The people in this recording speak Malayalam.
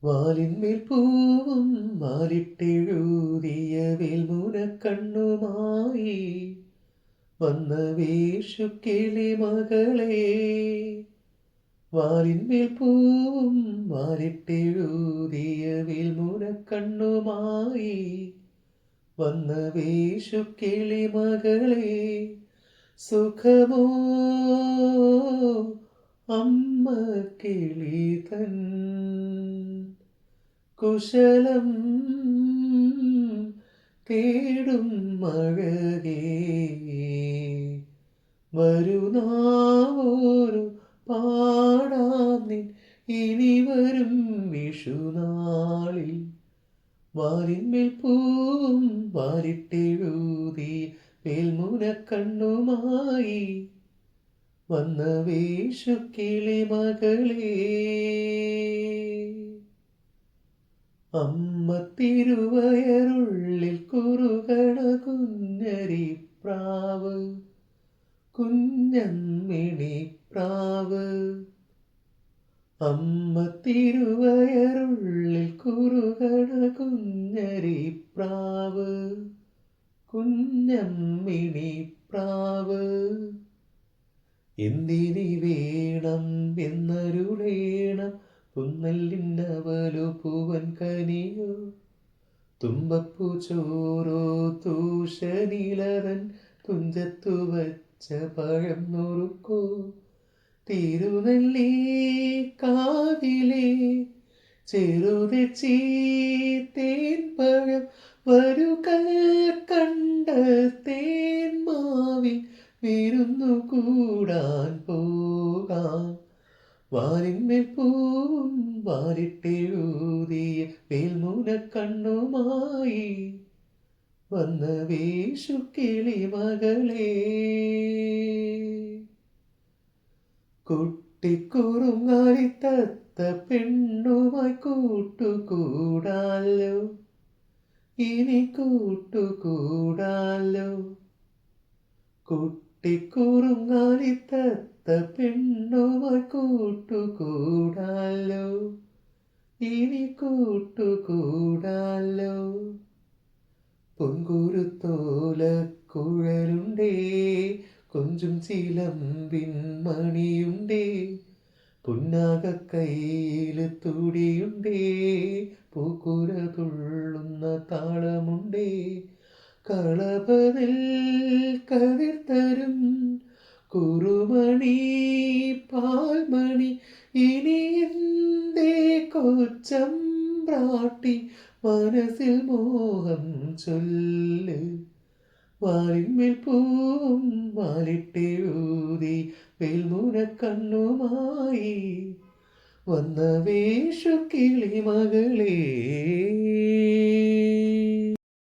വാലിന്മേൽ പൂവും വാലിട്ടെഴുതിയ വേൽമുന കണ്ണുമായി വന്ന വേഷുക്കിളി മകളെ. വാലിന്മേൽ പൂവും വാലിട്ടെഴുതിയ വേൽമുന കണ്ണുമായി വന്ന വേഷുക്കിളി മകളെ. സുഖമോ അമ്മ കിളി തൻ കുശലം തേടും മഴകേ. വരുനാവോരു പാടാം നിൻ ഇനി വരും വിഷുനാളിൽ. വാലിന്മേൽ പൂവും വാലിട്ടെഴുതി വേൽമുന കണ്ണുമായി വന്ന വേഷുക്കിളി മകളെ. അമ്മ തിരുവയറുള്ളിൽ കുറുകണ കുഞ്ഞരിപ്രാവ് കുഞ്ഞമ്മിണിപ്രാവ്. അമ്മ തിരുവയറുള്ളിൽ കുറുകണ കുഞ്ഞരിപ്രാവ് കുഞ്ഞമ്മിണിപ്രാവ്. എന്തിനി വേണം എന്നരുളേണം പുന്നല്ലിന്നവലു പൂവൻ കനിയോ. തുമ്പപ്പൂ ചോരോ തൂഷനിലതൻ തുഞ്ചത്തു വച്ച പഴം നുറുക്കോ. തിരുനെല്ലി കാവിലെ ചെറുതെച്ചി തേൻ പഴം വരുക കണ്ട തേൻ മാവിൽ വിരുന്നു കൂടാൻ പോകാം. വാലിന്മേൽ പൂവും വാലിട്ടെഴുതിയ വേൽമുന കണ്ണുമായി വന്ന വേഷുക്കിളി മകളെ. കുട്ടിക്കുറുങ്ങാലി തത്ത പെണ്ണുമായി കൂട്ടുകൂടാലോ. ഇനി കൂട്ടുകൂടാലോ. കുട്ടിക്കുറുങ്ങാലി തത്ത പെണ്ണുമായി കൂട്ടുകൂടാലോ. ഇനി കൂട്ടുകൂടാലോ. പൊൻകുരുത്തോല കുഴലുണ്ടേ കൊഞ്ചും ചിലമ്പിൻ മണിയുണ്ടേ. പുന്നാകക്കൈയിൽ തുടിയുണ്ടേ പൂക്കുര തുള്ളുന്ന താളമുണ്ടേ. കളപതിൽ കതിർ തരും കുറുമണി പാൽമണി ഇനി എന്തേ കൊച്ചമ്പ്രാട്ടി മനസ്സിൽ മോഹം ചൊല്ല്. വാലിന്മേൽ പൂവും വാലിട്ടെഴുതി വേൽമുന കണ്ണുമായി വന്ന വേഷുക്കിളി മകളെ.